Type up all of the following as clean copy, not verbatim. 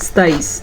27।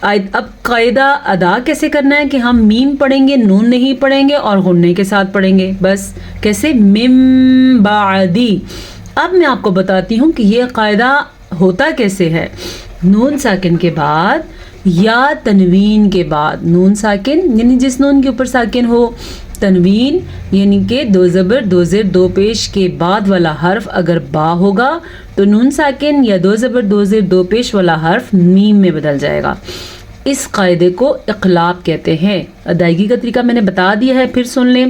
اب قاعدہ ادا کیسے کرنا ہے کہ ہم میم پڑھیں گے، نون نہیں پڑھیں گے اور غنّے کے ساتھ پڑھیں گے. بس کیسے؟ من بعدی. اب میں آپ کو بتاتی ہوں کہ یہ قاعدہ ہوتا کیسے ہے. نون ساکن کے بعد یا تنوین کے بعد، نون ساکن یعنی جس نون کے اوپر ساکن ہو، تنوین یعنی کہ دو زبر دو زیر دو پیش کے بعد والا حرف اگر با ہوگا تو نون ساکن یا دو زبر دو زیر دو پیش والا حرف میم میں بدل جائے گا. اس قاعدے کو اقلاب کہتے ہیں. ادائیگی کا طریقہ میں نے بتا دیا ہے، پھر سن لیں.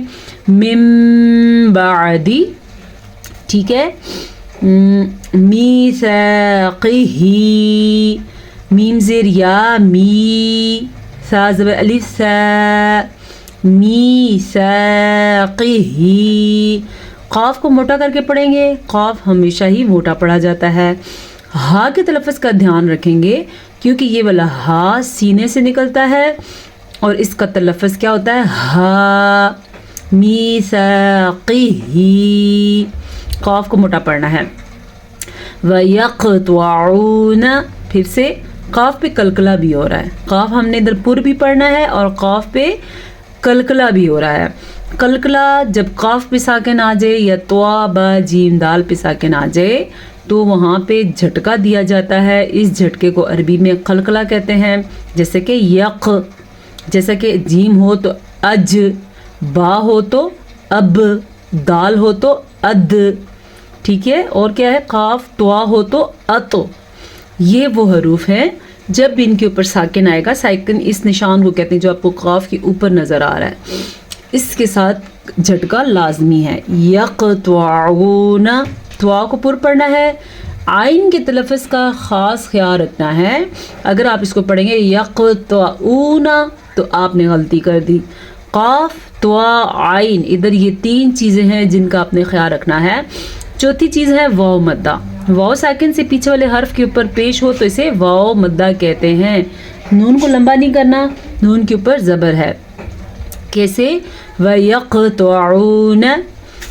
من بعدی، ٹھیک ہے. میثاقہ، میم زیر یا می، سا زبر الف سا، میثاقہ. قاف کو موٹا کر کے پڑھیں گے. قاف ہمیشہ ہی موٹا پڑھا جاتا ہے. ہا کے تلفظ کا دھیان رکھیں گے کیونکہ یہ والا ہا سینے سے نکلتا ہے اور اس کا تلفظ کیا ہوتا ہے؟ ہا. میثاقہ، قاف کو موٹا پڑھنا ہے. وَيَقْطَعُونَ، پھر سے قاف پہ کلکلا بھی ہو رہا ہے. قاف ہم نے ادھر پر بھی پڑھنا ہے اور قاف پہ کلکلا بھی ہو رہا ہے. کلکلا جب قاف پہ ساکن آ جائے یا طوا با جیم دال پہ ساکن آ جائے تو وہاں پہ جھٹکا دیا جاتا ہے. اس جھٹکے کو عربی میں قلقلہ کہتے ہیں. جیسے کہ یک، جیسا کہ جیم ہو تو اج، با ہو تو اب، دال ہو تو اد، ٹھیک ہے. اور کیا ہے؟ قاف طوا ہو تو اتو. یہ وہ حروف ہیں جب بھی ان کے اوپر ساکن آئے گا. ساکن اس نشان کو کہتے ہیں جو آپ کو قاف کے اوپر نظر آ رہا ہے، اس کے ساتھ جھٹکا لازمی ہے. یقطعون، طوا کو پر پڑھنا ہے. عین کے تلفظ کا خاص خیال رکھنا ہے. اگر آپ اس کو پڑھیں گے یقطعون تو آپ نے غلطی کر دی. قاف، طوا، عین، ادھر یہ تین چیزیں ہیں جن کا آپ نے خیال رکھنا ہے. چوتھی چیز ہے واو مدہ. واو ساکن سے پیچھے والے حرف کے اوپر پیش ہو تو اسے واو مدہ کہتے ہیں. نون کو لمبا نہیں کرنا، نون کے اوپر زبر ہے. کیسے؟ وَيَقْطَعُونَ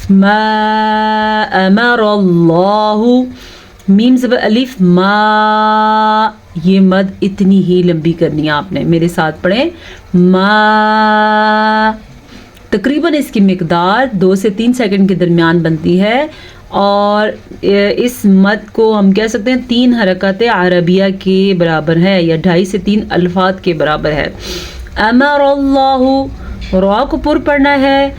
مَا أَمَرَ اللَّهُ، میم زبر الف ما، یہ مد اتنی ہی لمبی کرنی ہے آپ نے. میرے ساتھ پڑھیں، ما. تقریباً اس کی مقدار 2 سے 3 سیکنڈ کے درمیان بنتی ہے اور اس مد کو ہم کہہ سکتے ہیں 3 حرکات عربیہ کے برابر ہے یا 2.5 سے 3 الفاظ کے برابر ہے. امر اللہ، را کو پر پڑھنا ہے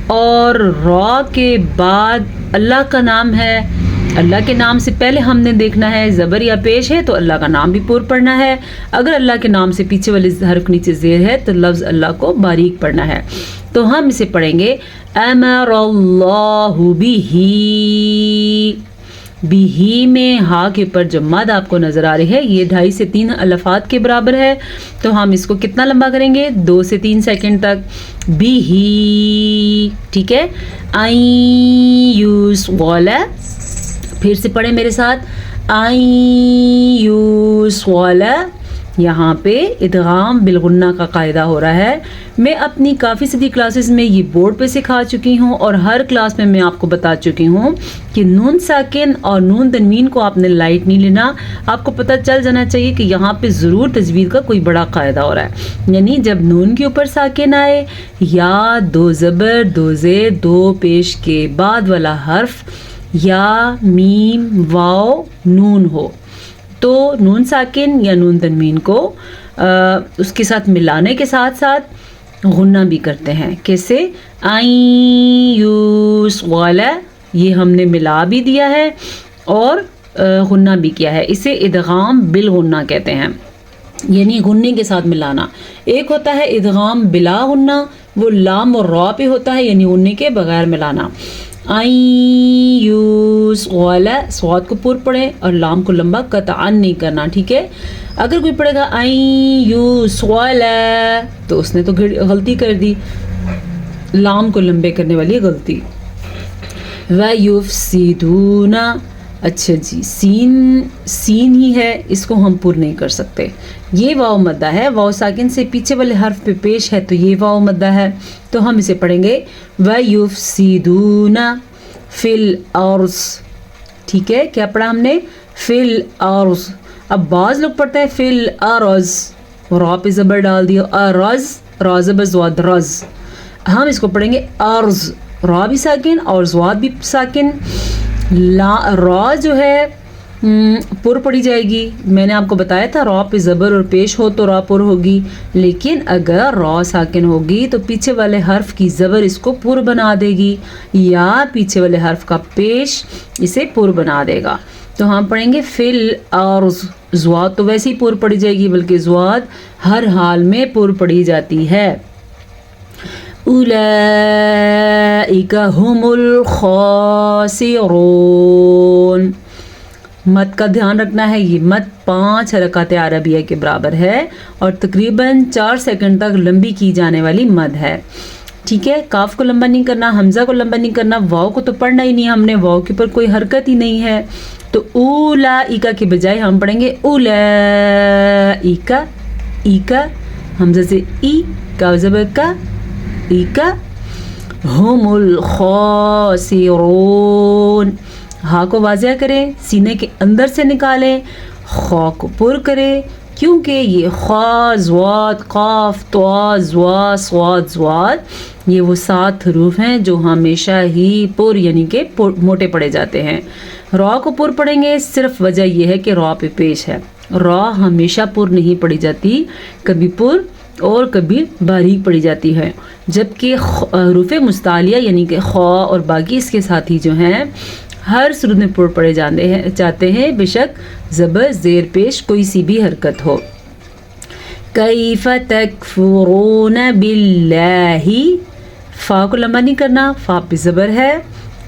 اور را کے بعد اللہ کا نام ہے. اللہ کے نام سے پہلے ہم نے دیکھنا ہے زبر یا پیش ہے تو اللہ کا نام بھی پر پڑھنا ہے. اگر اللہ کے نام سے پیچھے والے حرف نیچے زیر ہے تو لفظ اللہ کو باریک پڑھنا ہے. تو ہم اسے پڑھیں گے امر اللہ بہی. بہی میں ہا کے اوپر جو مد آپ کو نظر آ رہی ہے یہ 2.5 سے 3 الفاظ کے برابر ہے. تو ہم اس کو کتنا لمبا کریں گے؟ 2 سے 3 سیکنڈ تک. بہی، ٹھیک ہے. آئین یوس والا، پھر سے پڑھیں میرے ساتھ. آئین یوس والا. یہاں پہ ادغام بالغنہ کا قاعدہ ہو رہا ہے. میں اپنی کافی ساری کلاسز میں یہ بورڈ پہ سکھا چکی ہوں اور ہر کلاس میں آپ کو بتا چکی ہوں کہ نون ساکن اور نون تنوین کو آپ نے لائٹ نہیں لینا. آپ کو پتہ چل جانا چاہیے کہ یہاں پہ ضرور تجوید کا کوئی بڑا قاعدہ ہو رہا ہے. یعنی جب نون کے اوپر ساکن آئے یا 2 زبر 2 زیر 2 پیش کے بعد والا حرف یا میم واو نون ہو تو نون ساکن یا نون تنوین کو اس کے ساتھ ملانے کے ساتھ ساتھ غنہ بھی کرتے ہیں. کیسے؟ آئین یوس والا، یہ ہم نے ملا بھی دیا ہے اور غنہ بھی کیا ہے. اسے ادغام بالغنہ کہتے ہیں، یعنی غنے کے ساتھ ملانا. ایک ہوتا ہے ادغام بلا غنہ، وہ لام اور را پہ ہوتا ہے یعنی غنے کے بغیر ملانا. آئین یوس والا، سواد کو پر پڑھیں اور لام کو لمبا قطعاً نہیں کرنا، ٹھیک ہے. اگر کوئی پڑھے گا آئین یوس والا تو اس نے تو غلطی کر دی، لام کو لمبے کرنے والی غلطی. وَيُفْسِدُونَ، اچھا جی سین ہی ہے، اس کو ہم پر نہیں کر سکتے. یہ واو مدہ ہے، واو ساکن سے پیچھے والے حرف پہ پیش ہے تو یہ واو مدہ ہے. تو ہم اسے پڑھیں گے وَيُفْسِدُونَ فِي الْأَرْضِ. ٹھیک ہے، کیا پڑھا ہم نے؟ فِي الْأَرْضِ. اب بعض لوگ پڑھتے ہیں فِي الْأَرْضِ، را پہ زبر ڈال دیا ارز، را زبر زواد رز. ہم اس کو پڑھیں گے ارز، را بھی ساکن اور زواد بھی ساکن. را جو ہے پر پڑی جائے گی. میں نے آپ کو بتایا تھا را پہ زبر اور پیش ہو تو را پر ہوگی، لیکن اگر را ساکن ہوگی تو پیچھے والے حرف کی زبر اس کو پر بنا دے گی، یا پیچھے والے حرف کا پیش اسے پر بنا دے گا. تو ہم پڑھیں گے فل ارض. زواد تو ویسے ہی پر پڑی جائے گی، بلکہ زواد ہر حال میں پر پڑی جاتی ہے. اولئک هم الخاسرون. مد کا دھیان رکھنا ہے، یہ مد 5 حرکات عربیہ کے برابر ہے اور تقریباً 4 سیکنڈ تک لمبی کی جانے والی مد ہے. ٹھیک ہے، کاف کو لمبا نہیں کرنا، حمزہ کو لمبا نہیں کرنا، واو کو تو پڑھنا ہی نہیں ہم نے، واو کے اوپر کوئی حرکت ہی نہیں ہے. تو اولئک کے بجائے ہم پڑھیں گے اولئک. ایکا حمزہ سے ای، کا زبر کا، ایکا. ہم الخاسرون. ہا کو واضح کریں، سینے کے اندر سے نکالیں، خا کو پر کریں، کیونکہ یہ خا، زواد، قاف، طا، زوا، صاد، زواد یہ وہ 7 حروف ہیں جو ہمیشہ ہی پر یعنی کہ موٹے پڑے جاتے ہیں. را کو پر پڑھیں گے، صرف وجہ یہ ہے کہ را پہ پیش ہے. را ہمیشہ پر نہیں پڑھی جاتی، کبھی پر اور کبھی باریک پڑھی جاتی ہے، جبکہ حروف مستعلیہ یعنی کہ خا اور باقی اس کے ساتھی جو ہیں ہر صورت میں پر پڑے جاتے ہیں، بے شک زبر زیر پیش کوئی سی بھی حرکت ہو. کیف تکفرون باللہ. فا کو لمبا نہیں کرنا، فا پہ زبر ہے.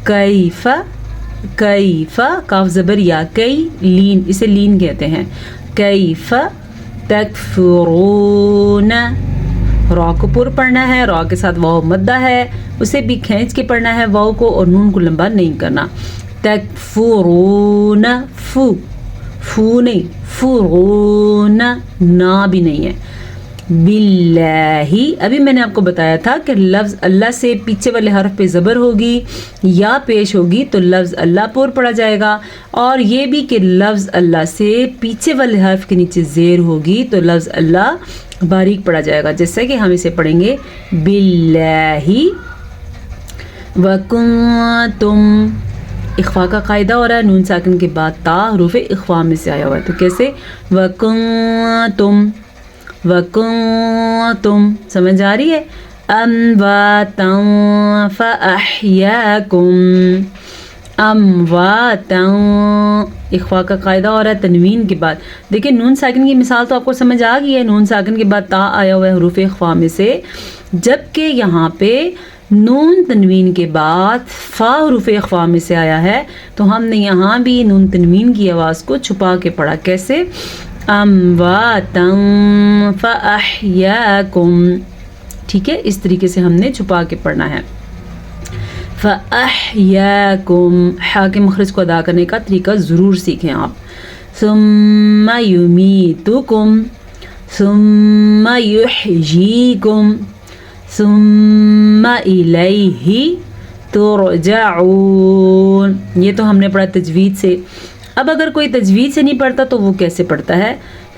کیف، کیف، کاف زبر یا، کئی لین، اسے لین کہتے ہیں. کیف تکفرون. را کو پر پڑھنا ہے، را کے ساتھ واو مدہ ہے، اسے بھی کھینچ کے پڑھنا ہے واو کو، اور نون کو لمبا نہیں کرنا. تکفرون، فو، فو نہیں، فرون، نا بھی نہیں ہے. باللہ. ابھی میں نے آپ کو بتایا تھا کہ لفظ اللہ سے پیچھے والے حرف پہ زبر ہوگی یا پیش ہوگی تو لفظ اللہ پر پڑا جائے گا، اور یہ بھی کہ لفظ اللہ سے پیچھے والے حرف کے نیچے زیر ہوگی تو لفظ اللہ باریک پڑا جائے گا، جیسا کہ ہم اسے پڑھیں گے باللہ. وکنتم. اخفا کا قاعدہ ہو رہا ہے، نون ساکن کے بعد تا حروف اخفا میں سے آیا ہوا ہے، تو کیسے؟ وکنتم، وکنتم. سمجھ آ رہی ہے؟ امواتا فاحیاکم. امواتا. اخفا کا قاعدہ ہو رہا ہے تنوین کے بعد. دیکھیں نون ساکن کی مثال تو آپ کو سمجھ آ گئی ہے، نون ساکن کے بعد تا آیا ہوا ہے حروف اخفا میں سے، جبکہ یہاں پہ نون تنوین کے بعد فا حروف اخفا میں سے آیا ہے، تو ہم نے یہاں بھی نون تنوین کی آواز کو چھپا کے پڑھا. کیسے؟ امواتا فاحیاکم. ٹھیک ہے، اس طریقے سے ہم نے چھپا کے پڑھنا ہے. فاحیاکم. حا کے مخرج کو ادا کرنے کا طریقہ ضرور سیکھیں آپ. ثم یمیتکم، ثم یحییکم، ثم الیہ ترجعون. یہ تو ہم نے پڑھا تجوید سے. اب اگر کوئی تجوید سے نہیں پڑھتا تو وہ کیسے پڑھتا ہے؟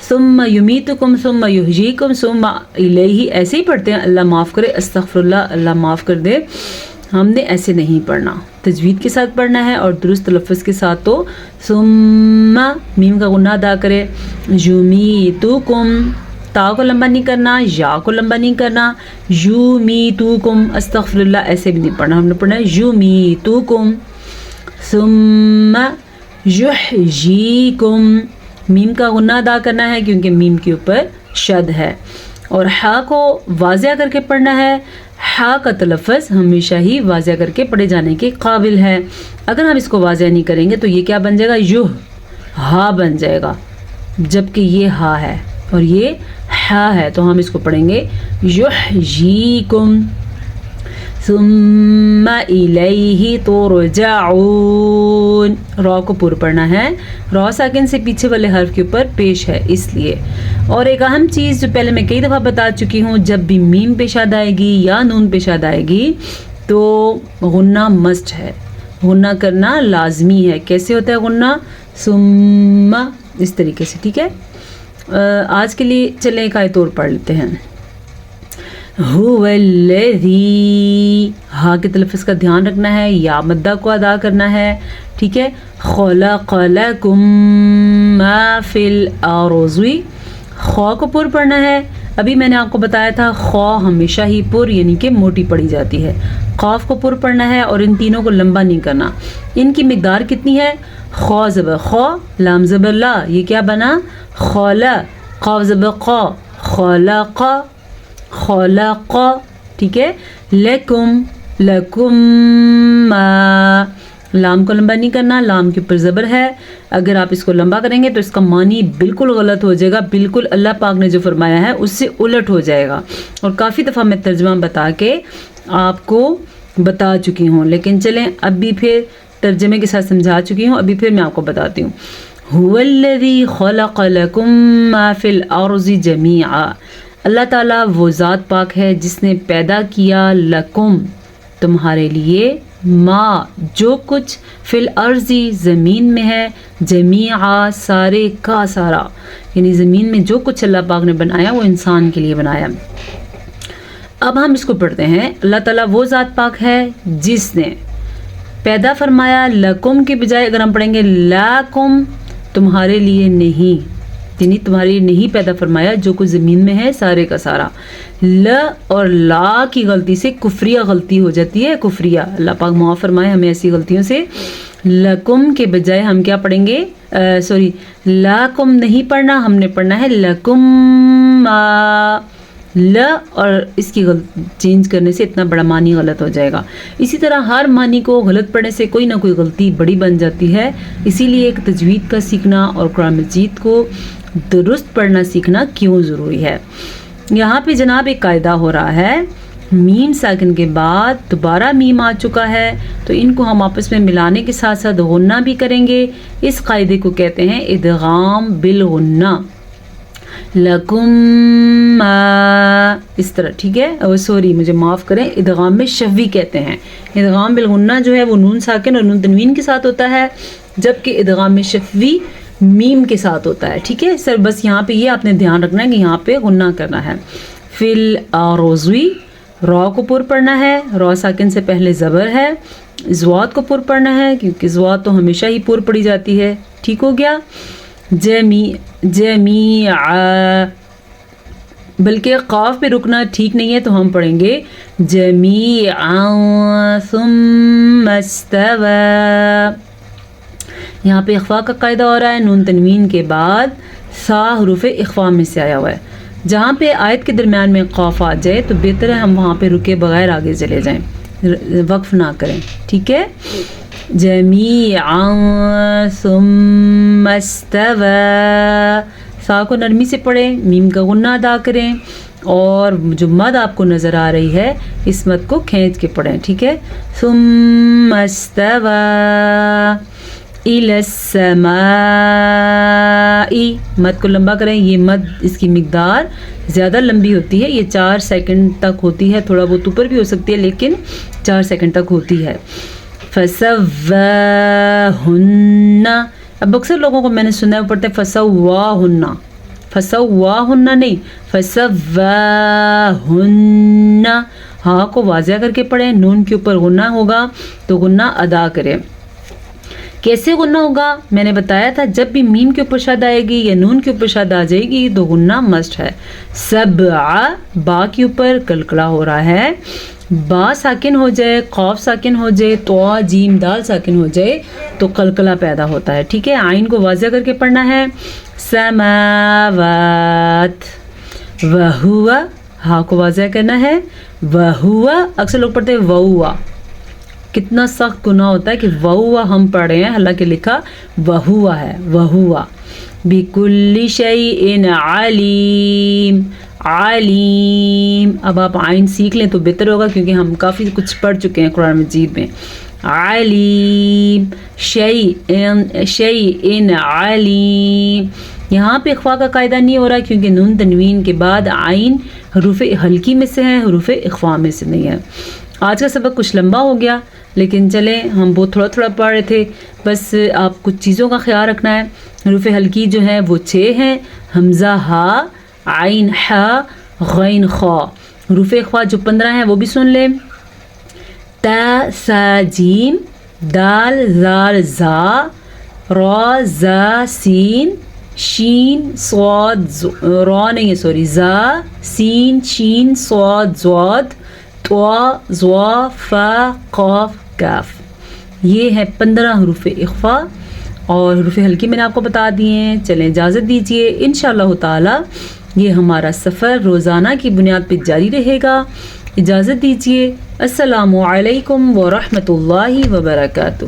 ثم یمیتکم ثم یحییکم ثم الیہ، ایسے ہی پڑھتے ہیں. اللہ معاف کرے، استغفر اللہ، اللہ معاف کر دے. ہم نے ایسے نہیں پڑھنا، تجوید کے ساتھ پڑھنا ہے اور درست تلفظ کے ساتھ. تو ثم، میم کا غنہ ادا کرے. یمیتکم، تا کو لمبا نہیں کرنا، یا کو لمبا نہیں کرنا. یمیتکم، استغفر اللہ، ایسے بھی نہیں پڑھنا، ہم نے پڑھنا ہے یمیتکم. ثم یحییکم، میم کا غنہ ادا کرنا ہے کیونکہ میم کے اوپر شد ہے، اور ہا کو واضح کر کے پڑھنا ہے. ہا کا تلفظ ہمیشہ ہی واضح کر کے پڑھے جانے کے قابل ہے. اگر ہم اس کو واضح نہیں کریں گے تو یہ کیا بن جائے گا؟ یوہ، ہا بن جائے گا، جبکہ یہ ہا ہے اور یہ ہا ہے، تو ہم اس کو پڑھیں گے یحییکم ثم الیہ ترجعون. را کو پر پڑھنا ہے، را ساکن سے پیچھے والے حرف کے اوپر پیش ہے اس لیے. اور ایک اہم چیز جو پہلے میں کئی دفعہ بتا چکی ہوں، جب بھی میم پیشاد آئے گی یا نون پیشاد آئے گی تو غنہ مسٹ ہے، غنہ کرنا لازمی ہے. کیسے ہوتا ہے غنہ؟ ثم، اس طریقے سے. ٹھیک ہے، آج کے لیے چلیں ایک آیت اور پڑھ لیتے ہیں. الذی، ہاں کے تلفظ کا دھیان رکھنا ہے، یا مدہ کو ادا کرنا ہے. ٹھیک ہے. خلق لکم ما فی الارض، خو کو پر پڑھنا ہے. ابھی میں نے آپ کو بتایا تھا خو ہمیشہ ہی پر یعنی کہ موٹی پڑھی جاتی ہے. قاف کو پر پڑھنا ہے اور ان تینوں کو لمبا نہیں کرنا. ان کی مقدار کتنی ہے؟ خو زبر خو، لام زبر لا، یہ کیا بنا؟ خولا. قاف زبر قا، خلق، خلق. ٹھیک ہے. لکم، لکم ما، لام کو لمبا نہیں کرنا، لام کے اوپر زبر ہے. اگر آپ اس کو لمبا کریں گے تو اس کا معنی بالکل غلط ہو جائے گا، بالکل اللہ پاک نے جو فرمایا ہے اس سے الٹ ہو جائے گا. اور کافی دفعہ میں ترجمہ بتا کے آپ کو بتا چکی ہوں، لیکن چلیں اب بھی پھر ترجمے کے ساتھ سمجھا چکی ہوں، ابھی پھر میں آپ کو بتاتی ہوں. هو الذی خلق لکم ما فی الارض جمیعا، اللہ تعالیٰ وہ ذات پاک ہے جس نے پیدا کیا لکم تمہارے لیے، ما جو کچھ، فی الارض زمین میں ہے، جمیعا سارے کا سارا، یعنی زمین میں جو کچھ اللہ پاک نے بنایا وہ انسان کے لیے بنایا. اب ہم اس کو پڑھتے ہیں. اللہ تعالیٰ وہ ذات پاک ہے جس نے پیدا فرمایا لکم کے بجائے اگر ہم پڑھیں گے لاکم، تمہارے لیے نہیں، یعنی تمہارے لیے نہیں پیدا فرمایا جو کچھ زمین میں ہے سارے کا سارا. ل اور لا کی غلطی سے کفریہ غلطی ہو جاتی ہے، کفریہ. اللہ پاک معاف فرمائے ہمیں ایسی غلطیوں سے. لکم کے بجائے ہم کیا پڑھیں گے؟ سوری، لاکم نہیں پڑھنا، ہم نے پڑھنا ہے لکم. ل اور اس کی چینج کرنے سے اتنا بڑا معنی غلط ہو جائے گا. اسی طرح ہر معنی کو غلط پڑھنے سے کوئی نہ کوئی غلطی بڑی بن جاتی ہے. اسی لیے ایک تجوید کا سیکھنا اور قرآن مجید کو درست پڑھنا سیکھنا کیوں ضروری ہے. یہاں پہ جناب ایک قاعدہ ہو رہا ہے، میم ساکن کے بعد دوبارہ میم آ چکا ہے تو ان کو ہم آپس میں ملانے کے ساتھ ساتھ غنہ بھی کریں گے. اس قاعدے کو کہتے ہیں ادغام بالغنہ. لکم اس طرح. ٹھیک ہے. سوری مجھے معاف کریں، ادغام میں شفوی کہتے ہیں. ادغام بالغنہ جو ہے وہ نون ساکن اور نون تنوین کے ساتھ ہوتا ہے، جبکہ ادغام میں شفوی میم کے ساتھ ہوتا ہے. ٹھیک ہے سر، بس یہاں پہ یہ آپ نے دھیان رکھنا ہے کہ یہاں پہ غنہ کرنا ہے. فی الارض، را کو پر پڑھنا ہے، را ساکن سے پہلے زبر ہے. زواد کو پر پڑھنا ہے کیونکہ زواد تو ہمیشہ ہی پر پڑھی جاتی ہے. ٹھیک ہو گیا. جمیعا، بلکہ قاف پہ رکنا ٹھیک نہیں ہے تو ہم پڑھیں گے جمیعا ثم استوى. یہاں پہ اخفاء کا قاعدہ ہو رہا ہے، نون تنوین کے بعد سا حروف اخفاء میں سے آیا ہوا ہے. جہاں پہ آیت کے درمیان میں قاف آ جائے تو بہتر ہے ہم وہاں پہ رکے بغیر آگے چلے جائیں، وقف نہ کریں. ٹھیک ہے. جمیعا ثم استوى، سا کو نرمی سے پڑھیں، میم کا غنہ ادا کریں اور جو مد آپ کو نظر آ رہی ہے اس مد کو کھینچ کے پڑھیں. ٹھیک ہے. ثم استوى الى السماء، مد کو لمبا کریں. یہ مد اس کی مقدار زیادہ لمبی ہوتی ہے، یہ 4 سیکنڈ تک ہوتی ہے، تھوڑا بہت اوپر بھی ہو سکتی ہے لیکن 4 سیکنڈ تک ہوتی ہے. فسواہن، اب اکثر لوگوں کو میں نے سنا ہے وہ پڑھتے ہیں فسواہن، فسواہن نہیں، فسواہن. ہاں کو واضح کر کے پڑھیں، نون کے اوپر غنہ ہوگا تو غنہ ادا کریں. کیسے غنہ ہوگا میں نے بتایا تھا، جب بھی میم کے اوپر شد آئے گی یا نون کے اوپر شد آ جائے گی تو غنہ مسٹ ہے. سبع، با کے اوپر کلکلا ہو رہا ہے، با ساکن ہو جائے، قاف ساکن ہو جائے، تو جیم دال ساکن ہو جائے تو قلقلہ پیدا ہوتا ہے. ٹھیک ہے. عین کو واضح کر کے پڑھنا ہے. سماوات، وہو، ہا کو واضح کرنا ہے. وہو، اکثر لوگ پڑھتے ہیں وہوا، کتنا سخت گناہ ہوتا ہے کہ وہوا ہم پڑھ رہے ہیں، حالانکہ لکھا وہوا ہے. وہوا. بکل شیء علیم، علیم. اب آپ عین سیکھ لیں تو بہتر ہوگا کیونکہ ہم کافی کچھ پڑھ چکے ہیں قرآن مجید میں. علیم، شیء علیم. یہاں پہ اخفاء کا قاعدہ نہیں ہو رہا کیونکہ نون تنوین کے بعد عین حروف ہلکی میں سے ہے، حروف اخفاء میں سے نہیں ہے. آج کا سبق کچھ لمبا ہو گیا لیکن چلیں ہم وہ تھوڑا تھوڑا پڑھ رہے تھے، بس آپ کچھ چیزوں کا خیال رکھنا ہے۔ حروف حلقی جو ہیں وہ 6 ہیں، حمزہ ہا، عین ہا، غین خا۔ حروف اخفا جو 15 ہیں وہ بھی سن لیں، تا سا جیم، دال زال زا، را زا سین، شین صاد را نہیں ہے سوری زا، سین شین صاد زواد، طوا زوا فا قاف کاف۔ یہ ہے 15 حروف اخفا اور حروف حلقی میں نے آپ کو بتا دیے ہیں۔ چلیں اجازت دیجیے، انشاءاللہ تعالی یہ ہمارا سفر روزانہ کی بنیاد پہ جاری رہے گا۔ اجازت دیجیے، السلام علیکم ورحمۃ اللہ وبرکاتہ۔